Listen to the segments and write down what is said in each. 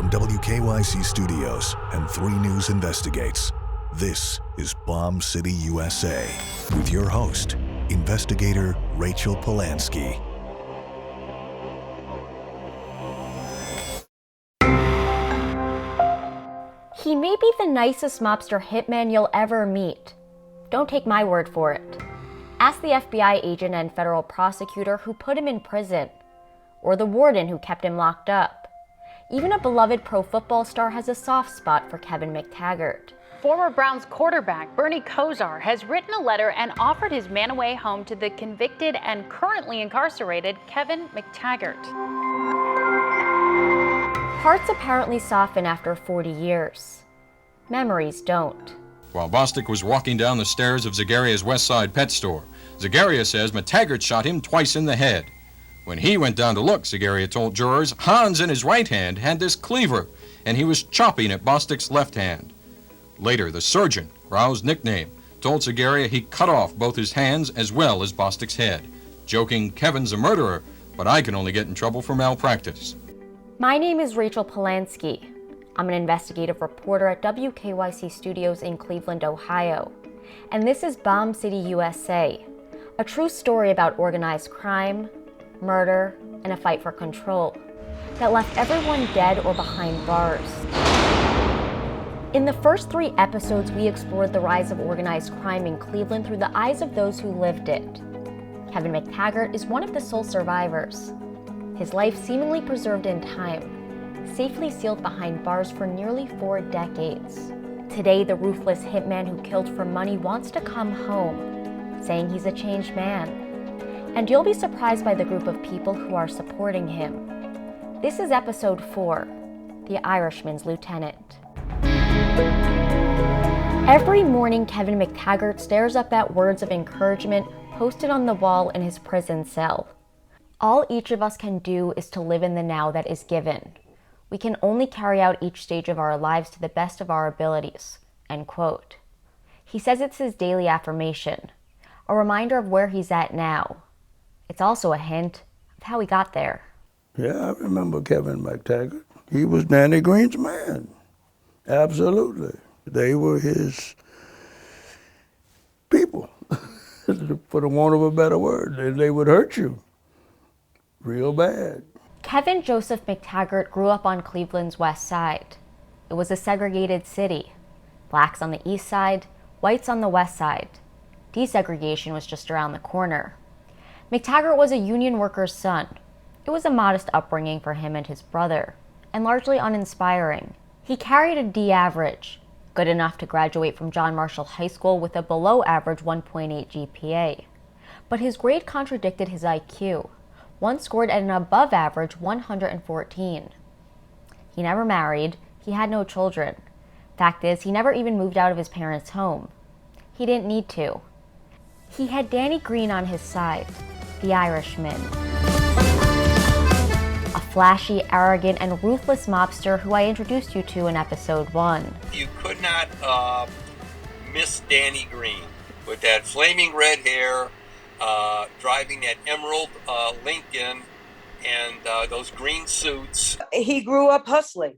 From WKYC Studios and 3 News Investigates, this is Bomb City, USA, with your host, investigator Rachel Polanski. He may be the nicest mobster hitman you'll ever meet. Don't take my word for it. Ask the FBI agent and federal prosecutor who put him in prison, or the warden who kept him locked up. Even a beloved pro football star has a soft spot for Kevin McTaggart. Former Browns quarterback Bernie Kosar has written a letter and offered his man-away home to the convicted and currently incarcerated Kevin McTaggart. Hearts apparently soften after 40 years. Memories don't. While Bostic was walking down the stairs of Zagaria's West Side pet store, Zagaria says McTaggart shot him twice in the head. When he went down to look, Zagaria told jurors, Hans in his right hand had this cleaver, and he was chopping at Bostic's left hand. Later, the surgeon, Rao's nickname, told Zagaria he cut off both his hands as well as Bostic's head, joking, Kevin's a murderer, but I can only get in trouble for malpractice. My name is Rachel Polanski. I'm an investigative reporter at WKYC Studios in Cleveland, Ohio. And this is Bomb City, USA, a true story about organized crime, murder, and a fight for control that left everyone dead or behind bars. In the first 3 episodes, we explored the rise of organized crime in Cleveland through the eyes of those who lived it. Kevin McTaggart is one of the sole survivors. His life seemingly preserved in time, safely sealed behind bars for nearly 4 decades. Today, the ruthless hitman who killed for money wants to come home, saying he's a changed man. And you'll be surprised by the group of people who are supporting him. This is episode 4, The Irishman's Lieutenant. Every morning, Kevin McTaggart stares up at words of encouragement posted on the wall in his prison cell. All each of us can do is to live in the now that is given. We can only carry out each stage of our lives to the best of our abilities, end quote. He says it's his daily affirmation, a reminder of where he's at now. It's also a hint of how he got there. Yeah, I remember Kevin McTaggart. He was Danny Greene's man. Absolutely. They were his people, for the want of a better word. They would hurt you real bad. Kevin Joseph McTaggart grew up on Cleveland's West Side. It was a segregated city. Blacks on the east side, whites on the west side. Desegregation was just around the corner. McTaggart was a union worker's son. It was a modest upbringing for him and his brother, and largely uninspiring. He carried a D average, good enough to graduate from John Marshall High School with a below-average 1.8 GPA. But his grade contradicted his IQ. One scored at an above-average 114. He never married. He had no children. Fact is, he never even moved out of his parents' home. He didn't need to. He had Danny Greene on his side, the Irishman. A flashy, arrogant, and ruthless mobster who I introduced you to in episode 1. You could not miss Danny Greene with that flaming red hair, driving that emerald Lincoln, and those green suits. He grew up hustling.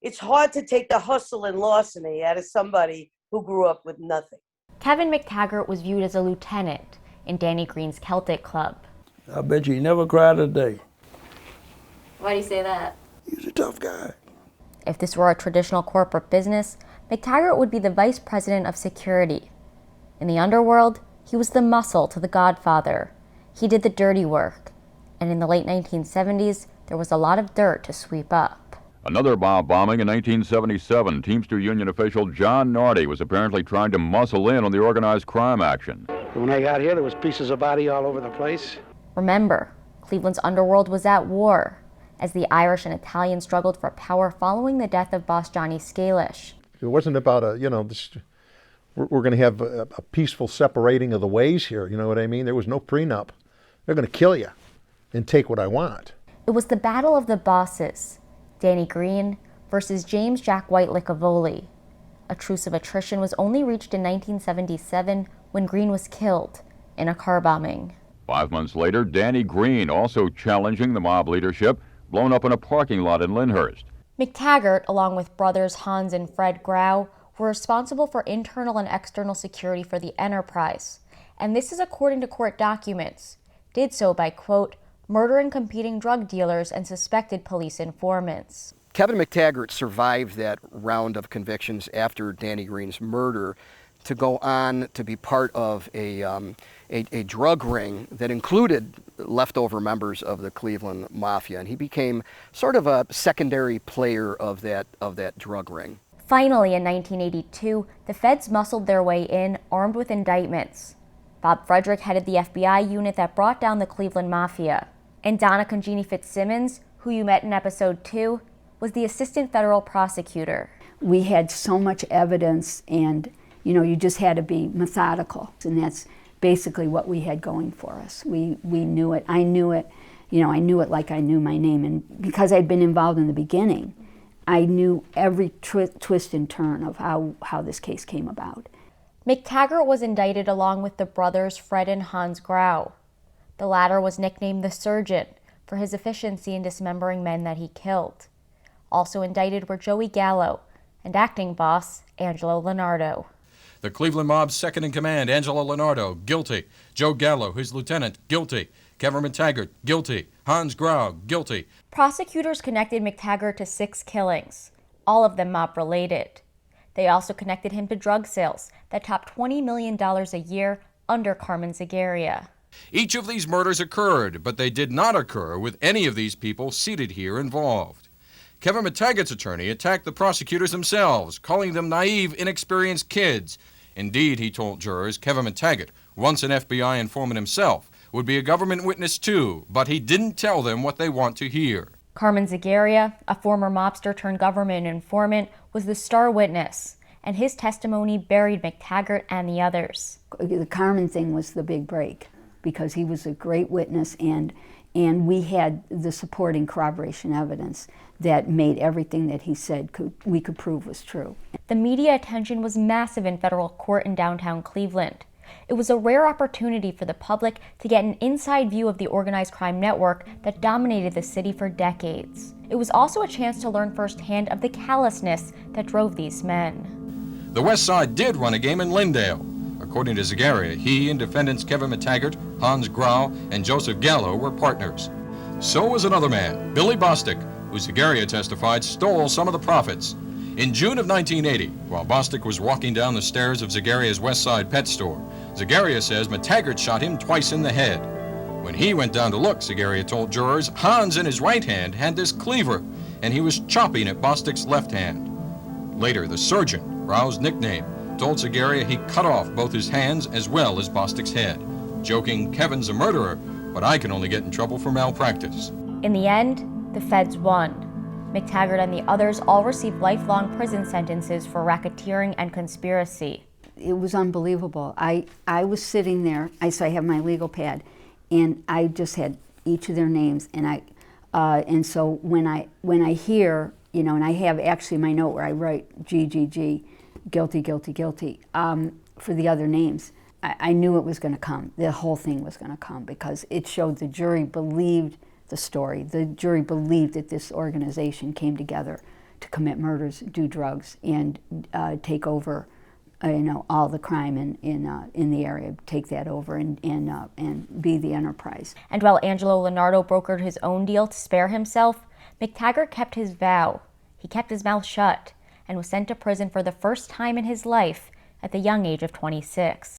It's hard to take the hustle and larceny out of somebody who grew up with nothing. Kevin McTaggart was viewed as a lieutenant in Danny Greene's Celtic Club. I bet you he never cried a day. Why do you say that? He was a tough guy. If this were a traditional corporate business, McTaggart would be the vice president of security. In the underworld, he was the muscle to the Godfather. He did the dirty work. And in the late 1970s, there was a lot of dirt to sweep up. Another mob bombing in 1977. Teamster Union official John Nardi was apparently trying to muscle in on the organized crime action. When I got here, there was pieces of body all over the place. Remember, Cleveland's underworld was at war, as the Irish and Italians struggled for power following the death of boss Johnny Scalish. It wasn't about we're going to have a peaceful separating of the ways here, you know what I mean? There was no prenup. They're going to kill you and take what I want. It was the battle of the bosses, Danny Greene versus James Jack White Licavoli. A truce of attrition was only reached in 1977 when Greene was killed in a car bombing. 5 months later, Danny Greene, also challenging the mob leadership, blown up in a parking lot in Lyndhurst. McTaggart, along with brothers Hans and Fred Grau, were responsible for internal and external security for the enterprise, and this is according to court documents, did so by, quote, murdering competing drug dealers and suspected police informants. Kevin McTaggart survived that round of convictions after Danny Greene's murder to go on to be part of a drug ring that included leftover members of the Cleveland Mafia, and he became sort of a secondary player of that drug ring. Finally, in 1982, the feds muscled their way in, armed with indictments. Bob Frederick headed the FBI unit that brought down the Cleveland Mafia, and Donna Congeni Fitzsimmons, who you met in episode 2, was the assistant federal prosecutor. We had so much evidence, and you just had to be methodical, and that's basically what we had going for us. We knew it. I knew it. I knew it like I knew my name, and because I'd been involved in the beginning, I knew every twist and turn of how this case came about. McTaggart was indicted along with the brothers Fred and Hans Grau. The latter was nicknamed the Surgeon for his efficiency in dismembering men that he killed. Also indicted were Joey Gallo and acting boss Angelo Leonardo. The Cleveland Mob's second-in-command, Angelo Leonardo, guilty. Joe Gallo, his lieutenant, guilty. Kevin McTaggart, guilty. Hans Grau, guilty. Prosecutors connected McTaggart to 6 killings, all of them mob-related. They also connected him to drug sales that topped $20 million a year under Carmen Zagaria. Each of these murders occurred, but they did not occur with any of these people seated here involved. Kevin McTaggart's attorney attacked the prosecutors themselves, calling them naive, inexperienced kids. Indeed, he told jurors, Kevin McTaggart, once an FBI informant himself, would be a government witness too, but he didn't tell them what they want to hear. Carmen Zagaria, a former mobster turned government informant, was the star witness, and his testimony buried McTaggart and the others. The Carmen thing was the big break, because he was a great witness, and we had the supporting corroboration evidence that made everything that he said we could prove was true. The media attention was massive in federal court in downtown Cleveland. It was a rare opportunity for the public to get an inside view of the organized crime network that dominated the city for decades. It was also a chance to learn firsthand of the callousness that drove these men. The West Side did run a game in Lindale. According to Zagaria, he and defendants Kevin McTaggart, Hans Grau, and Joseph Gallo were partners. So was another man, Billy Bostic, who Zagaria testified stole some of the profits. In June of 1980, while Bostic was walking down the stairs of Zagaria's West Side pet store, Zagaria says McTaggart shot him twice in the head. When he went down to look, Zagaria told jurors, Hans in his right hand had this cleaver, and he was chopping at Bostic's left hand. Later, the Surgeon, Grau's nickname, told Zagaria he cut off both his hands as well as Bostic's head, joking, Kevin's a murderer, but I can only get in trouble for malpractice. In the end, the feds won. McTaggart and the others all received lifelong prison sentences for racketeering and conspiracy. It was unbelievable. I was sitting there, so I have my legal pad, and I just had each of their names, and so when I hear, and I have actually my note where I write GGG, guilty, guilty, guilty, for the other names, I knew it was going to come. The whole thing was going to come because it showed the jury believed the story. The jury believed that this organization came together to commit murders, do drugs, and take over, all the crime in the area. Take that over and be the enterprise. And while Angelo Leonardo brokered his own deal to spare himself, McTaggart kept his vow. He kept his mouth shut and was sent to prison for the first time in his life at the young age of 26.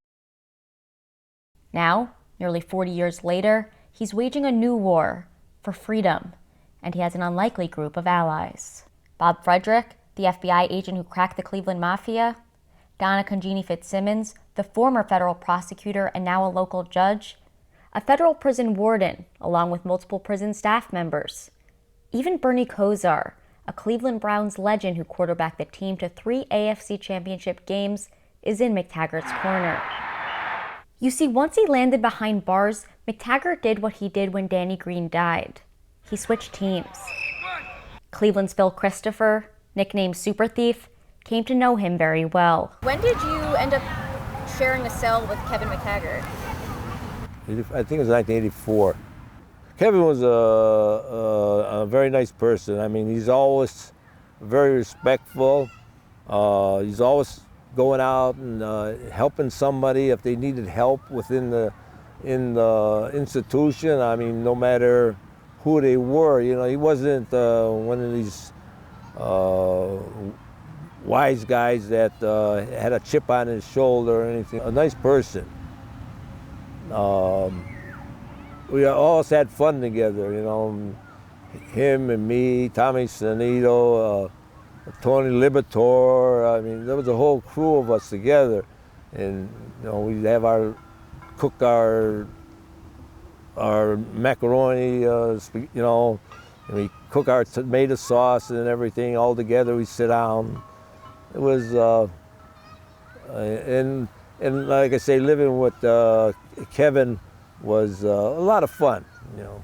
Now, nearly 40 years later, he's waging a new war for freedom, and he has an unlikely group of allies. Bob Frederick, the FBI agent who cracked the Cleveland Mafia, Donna Congeni Fitzsimmons, the former federal prosecutor and now a local judge, a federal prison warden, along with multiple prison staff members. Even Bernie Kosar, a Cleveland Browns legend who quarterbacked the team to 3 AFC championship games, is in McTaggart's corner. You see, once he landed behind bars, McTaggart did what he did when Danny Greene died. He switched teams. Cleveland's Phil Christopher, nicknamed Super Thief, came to know him very well. When did you end up sharing a cell with Kevin McTaggart? I think it was 1984. Kevin was a very nice person. I mean, he's always very respectful. He's always going out and helping somebody if they needed help within the institution. I mean, no matter who they were, you know, he wasn't one of these wise guys that had a chip on his shoulder or anything. A nice person. We always had fun together, you know, him and me, Tommy Sanito, Tony Libator. I mean, there was a whole crew of us together, and you know, we'd have cook our macaroni, you know, and we cook our tomato sauce and everything all together. We sit down. It was, and like I say, living with Kevin was a lot of fun. You know,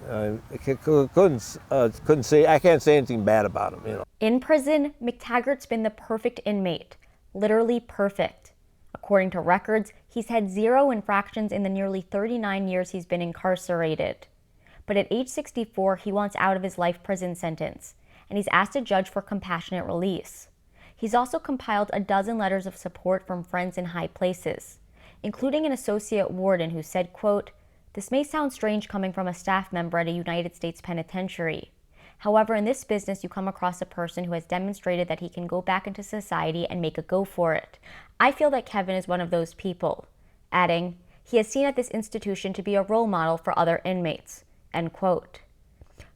I couldn't say, I can't say anything bad about him. You know. In prison, McTaggart's been the perfect inmate, literally perfect. According to records, he's had 0 infractions in the nearly 39 years he's been incarcerated. But at age 64, he wants out of his life prison sentence, and he's asked a judge for compassionate release. He's also compiled a dozen letters of support from friends in high places, including an associate warden who said, quote, "This may sound strange coming from a staff member at a United States penitentiary. However, in this business, you come across a person who has demonstrated that he can go back into society and make a go for it. I feel that Kevin is one of those people," adding, "He is seen at this institution to be a role model for other inmates," end quote.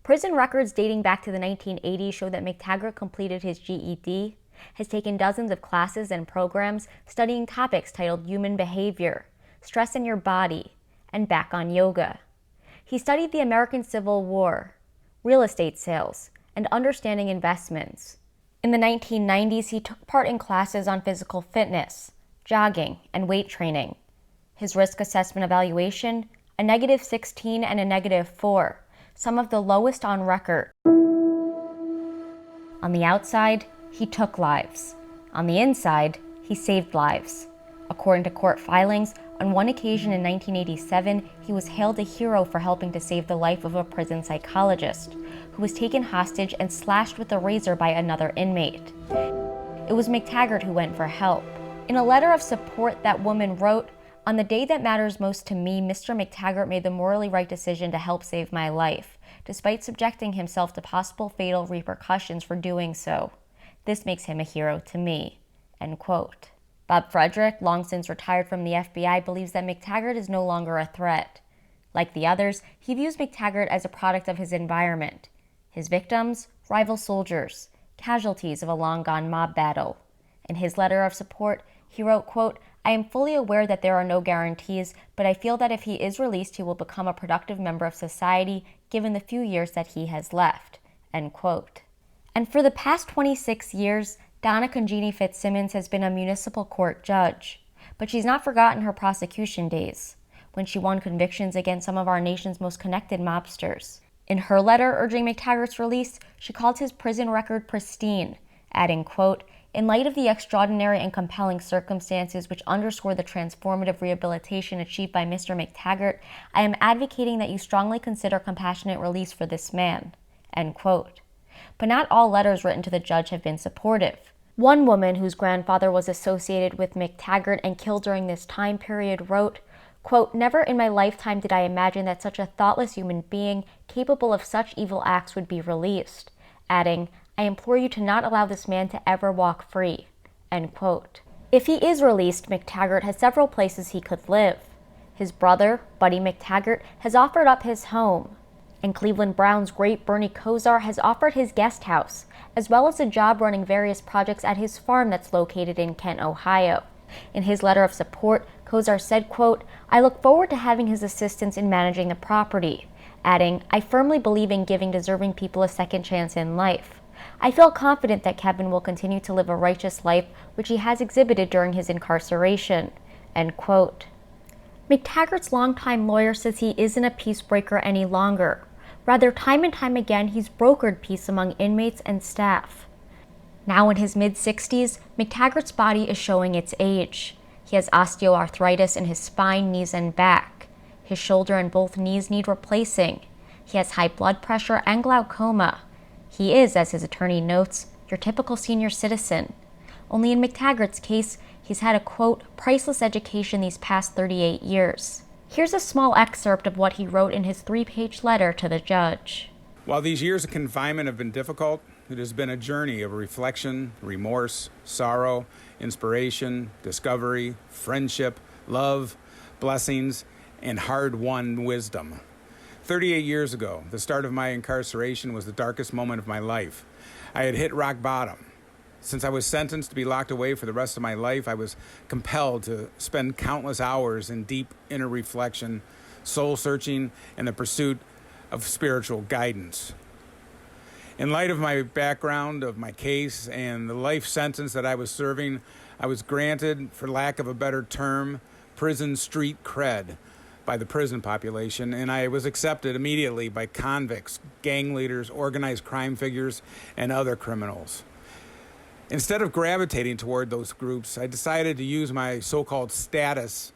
Prison records dating back to the 1980s show that McTaggart completed his GED, has taken dozens of classes and programs studying topics titled human behavior, stress in your body, and back on yoga. He studied the American Civil War, real estate sales, and understanding investments. In the 1990s, he took part in classes on physical fitness, jogging, and weight training. His risk assessment evaluation, a -16 and a -4, some of the lowest on record. On the outside, he took lives. On the inside, he saved lives. According to court filings, on one occasion in 1987, he was hailed a hero for helping to save the life of a prison psychologist who was taken hostage and slashed with a razor by another inmate. It was McTaggart who went for help. In a letter of support, that woman wrote, "On the day that matters most to me, Mr. McTaggart made the morally right decision to help save my life, despite subjecting himself to possible fatal repercussions for doing so. This makes him a hero to me," end quote. Bob Frederick, long since retired from the FBI, believes that McTaggart is no longer a threat. Like the others, he views McTaggart as a product of his environment. His victims, rival soldiers, casualties of a long-gone mob battle. In his letter of support, he wrote, quote, "I am fully aware that there are no guarantees, but I feel that if he is released, he will become a productive member of society, given the few years that he has left," end quote. And for the past 26 years, Donna Congeni Fitzsimmons has been a municipal court judge. But she's not forgotten her prosecution days, when she won convictions against some of our nation's most connected mobsters. In her letter urging McTaggart's release, she called his prison record pristine, adding, quote, "In light of the extraordinary and compelling circumstances which underscore the transformative rehabilitation achieved by Mr. McTaggart, I am advocating that you strongly consider compassionate release for this man," end quote. But not all letters written to the judge have been supportive. One woman whose grandfather was associated with McTaggart and killed during this time period wrote, quote, "Never in my lifetime did I imagine that such a thoughtless human being capable of such evil acts would be released," adding, "I implore you to not allow this man to ever walk free," end quote. If he is released, McTaggart has several places he could live. His brother, Buddy McTaggart, has offered up his home. And Cleveland Browns great Bernie Kosar has offered his guest house, as well as a job running various projects at his farm that's located in Kent, Ohio. In his letter of support, Kosar said, quote, "I look forward to having his assistance in managing the property," adding, "I firmly believe in giving deserving people a second chance in life. I feel confident that Kevin will continue to live a righteous life, which he has exhibited during his incarceration," end quote. McTaggart's longtime lawyer says he isn't a peacebreaker any longer. Rather, time and time again, he's brokered peace among inmates and staff. Now in his mid-60s, McTaggart's body is showing its age. He has osteoarthritis in his spine, knees, and back. His shoulder and both knees need replacing. He has high blood pressure and glaucoma. He is, as his attorney notes, your typical senior citizen. Only in McTaggart's case, he's had a, quote, priceless education these past 38 years. Here's a small excerpt of what he wrote in his 3-page letter to the judge. While these years of confinement have been difficult, it has been a journey of reflection, remorse, sorrow, inspiration, discovery, friendship, love, blessings, and hard-won wisdom. 38 years ago, the start of my incarceration was the darkest moment of my life. I had hit rock bottom. Since I was sentenced to be locked away for the rest of my life, I was compelled to spend countless hours in deep inner reflection, soul-searching, and the pursuit of spiritual guidance. In light of my background, of my case, and the life sentence that I was serving, I was granted, for lack of a better term, prison street cred by the prison population, and I was accepted immediately by convicts, gang leaders, organized crime figures, and other criminals. Instead of gravitating toward those groups, I decided to use my so-called status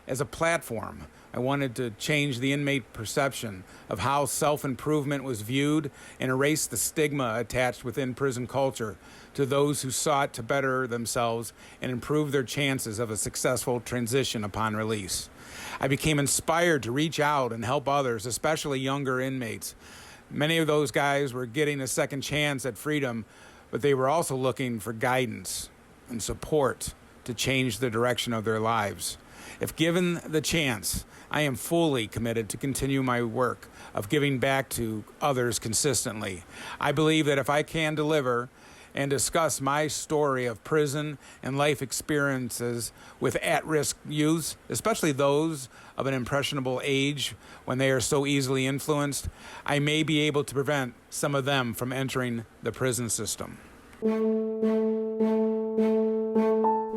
as a platform. I wanted to change the inmate perception of how self-improvement was viewed and erase the stigma attached within prison culture to those who sought to better themselves and improve their chances of a successful transition upon release. I became inspired to reach out and help others, especially younger inmates. Many of those guys were getting a second chance at freedom, but they were also looking for guidance and support to change the direction of their lives. If given the chance, I am fully committed to continue my work of giving back to others consistently. I believe that if I can deliver and discuss my story of prison and life experiences with at-risk youths, especially those of an impressionable age when they are so easily influenced, I may be able to prevent some of them from entering the prison system.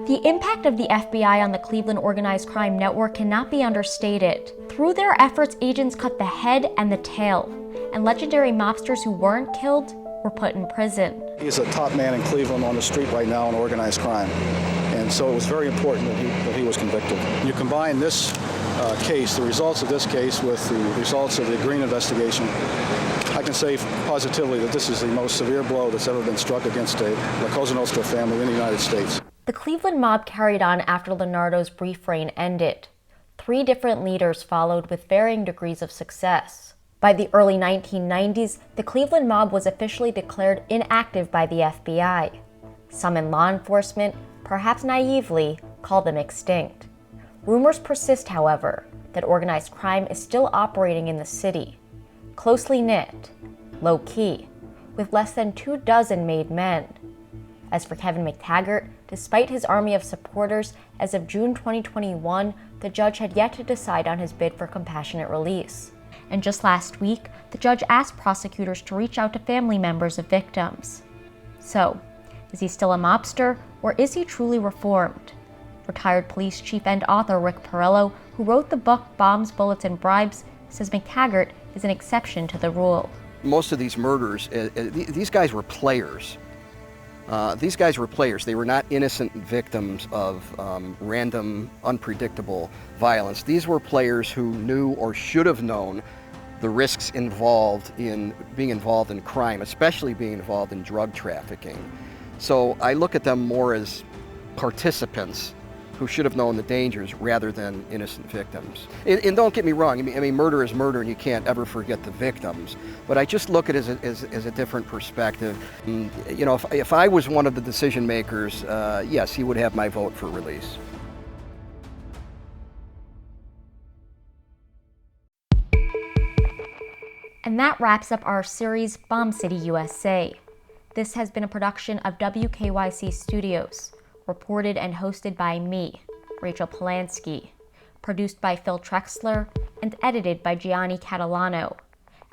The impact of the FBI on the Cleveland organized crime network cannot be understated. Through their efforts, agents cut the head and the tail, and legendary mobsters who weren't killed were put in prison. He's a top man in Cleveland on the street right now in organized crime, and so it was very important that he was convicted. You combine this case, the results of this case, with the results of the Greene investigation, I can say positively that this is the most severe blow that's ever been struck against a La Cosa Nostra family in the United States. The Cleveland mob carried on after Leonardo's brief reign ended. 3 different leaders followed with varying degrees of success. By the early 1990s, the Cleveland mob was officially declared inactive by the FBI. Some in law enforcement, perhaps naively, call them extinct. Rumors persist, however, that organized crime is still operating in the city. Closely knit, low-key, with less than 24 made men. As for Kevin McTaggart, despite his army of supporters, as of June 2021, the judge had yet to decide on his bid for compassionate release. And just last week, the judge asked prosecutors to reach out to family members of victims. So, is he still a mobster, or is he truly reformed? Retired police chief and author Rick Perello, who wrote the book Bombs, Bullets, and Bribes, says McTaggart is an exception to the rule. Most of these murders, these guys were players. They were not innocent victims of random, unpredictable violence. These were players who knew or should have known the risks involved in being involved in crime, especially being involved in drug trafficking. So I look at them more as participants who should have known the dangers rather than innocent victims. And don't get me wrong, I mean, murder is murder and you can't ever forget the victims. But I just look at it as a different perspective. You know, if I was one of the decision makers, yes, he would have my vote for release. And that wraps up our series, Bomb City, USA. This has been a production of WKYC Studios, reported and hosted by me, Rachel Polanski, produced by Phil Trexler, and edited by Gianni Catalano.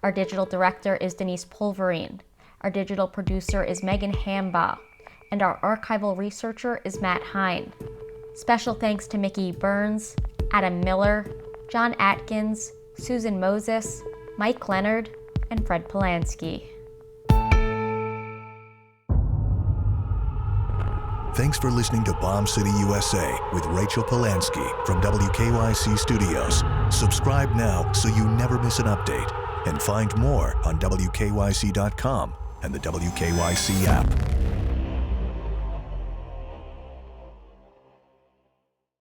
Our digital director is Denise Pulverine. Our digital producer is Megan Hambaugh, and our archival researcher is Matt Hine. Special thanks to Mickey Burns, Adam Miller, John Atkins, Susan Moses, Mike Leonard, and Fred Polanski. Thanks for listening to Bomb City, USA with Rachel Polanski from WKYC Studios. Subscribe now so you never miss an update, and find more on WKYC.com and the WKYC app.